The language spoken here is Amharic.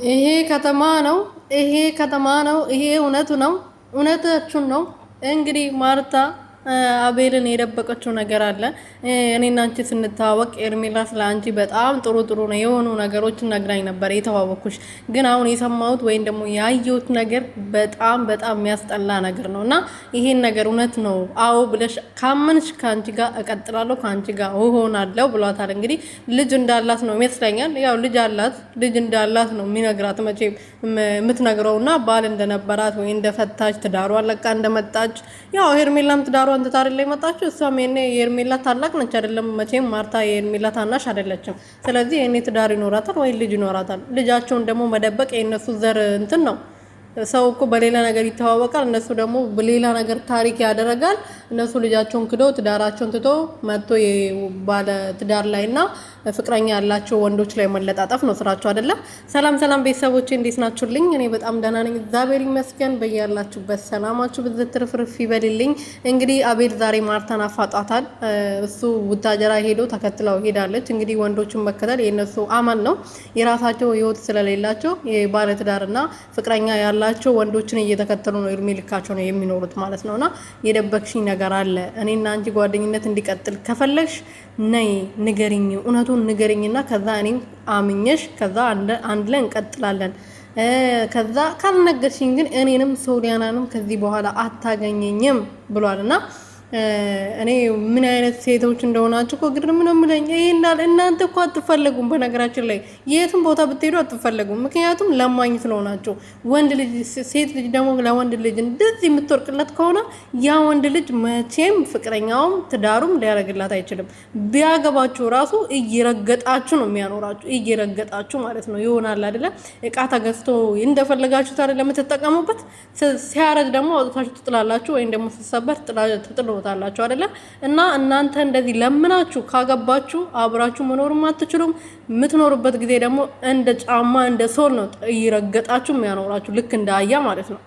ይሄ ከተማ ነው። ይሄ ከተማ ነው። ይሄ እውነቱ ነው። እውነታችሁን ነው። እንግዲህ ማርታ አቤልን የደበቀችው ነገር አለ። እኔና አንቺ ስንተዋወቅ ኤርሜላ ስለ አንቺ በጣም ጥሩ ጥሩ ነው የሆኑ ነገሮችን ነግራኝ ነበር የተዋወቅኩሽ። ግን አሁን የሰማሁት ወይም ደግሞ ያየሁት ነገር በጣም የሚያስጠላ ነገር ነው እና ይሄን ነገር እውነት ነው አዎ ብለሽ ካመንሽ ከአንቺ ጋር እቀጥላለሁ ከአንቺ ጋር እሆናለሁ ብሏታል። እንግዲህ ልጅ እንዳላት ነው ይመስለኛል። ያው ልጅ አላት፣ ልጅ እንዳላት ነው የሚነግራት መቼም የምትነግረውና ባል እንደነበራት ወይ እንደፈታች ትዳሯን ለቃ እንደመጣች ያው ሄርሜላም ትዳሯን ትታር ላይ መጣችሁ። እሷም የኔ የሄርሜላ ታላቅ ነች አይደለም? መቼም ማርታ የሄርሜላ ታናሽ አይደለችም። ስለዚህ የኔ ትዳር ይኖራታል ወይ ልጅ ይኖራታል። ልጃቸውን ደግሞ መደበቅ የነሱ ዘር እንትን ነው። ሰው እኮ በሌላ ነገር ይተዋወቃል፣ እነሱ ደግሞ በሌላ ነገር ታሪክ ያደርጋል። እነሱ ልጃቸውን ክዶ ትዳራቸውን ትቶ መጥቶ ባለ ትዳር ላይና ፍቅረኛ ያላቸው ወንዶች ላይ መለጣጠፍ ነው ስራቸው አይደለም። ሰላም ቤተሰቦቼ እንዴት ናችሁልኝ? እኔ በጣም ደህና ነኝ፣ እግዚአብሔር ይመስገን። በያላችሁበት ሰላማችሁ ብዝት ትርፍርፍ ይበልልኝ። እንግዲህ አቤል ዛሬ ማርታን አፋጧታል። እሱ ቡታጀራ ሄዶ ተከትለው ሄዳለች። እንግዲህ ወንዶችን መከተል የነሱ አማን ነው። የራሳቸው ህይወት ስለሌላቸው የባለ ትዳርና ፍቅረኛ ያላቸው ወንዶችን እየተከተሉ ነው እድሜ ልካቸው ነው የሚኖሩት ማለት ነውና የደበቅሽኝ ነገር አለ። እኔና አንቺ ጓደኝነት እንዲቀጥል ከፈለግሽ ነይ ንገሪኝ፣ እውነቱን ንገሪኝና ከዛ እኔም አምኜሽ ከዛ አንድ ላይ እንቀጥላለን። ከዛ ካልነገርሽኝ ግን እኔንም ሶሊያናንም ከዚህ በኋላ አታገኘኝም ብሏልና እኔ ምን አይነት ሴቶች እንደሆናችሁ እኮ ግርም ነው የምለኝ። ይሄ እንዳል እናንተ እኮ አትፈለጉም። በነገራችን ላይ የትም ቦታ ብትሄዱ አትፈለጉም። ምክንያቱም ለማኝ ስለሆናችሁ። ወንድ ልጅ ሴት ልጅ ደግሞ ለወንድ ልጅ እንደዚህ የምትወርቅለት ከሆነ ያ ወንድ ልጅ መቼም ፍቅረኛውም ትዳሩም ሊያደርግላት አይችልም። ቢያገባችሁ ራሱ እየረገጣችሁ ነው የሚያኖራችሁ፣ እየረገጣችሁ ማለት ነው። ይሆናል አይደለ? እቃ ተገዝቶ እንደፈለጋችሁት አይደለ የምትጠቀሙበት። ሲያረግ ደግሞ አውጥታችሁ ትጥላላችሁ፣ ወይም ደግሞ ሲሰበር ትጥሉ ታላችሁ አይደለ? እና እናንተ እንደዚህ ለምናችሁ ካገባችሁ አብራችሁ መኖርም አትችሉም። የምትኖርበት ጊዜ ደግሞ እንደ ጫማ እንደ ሶል ነው እየረገጣችሁ የሚያኖራችሁ፣ ልክ እንደ አያ ማለት ነው።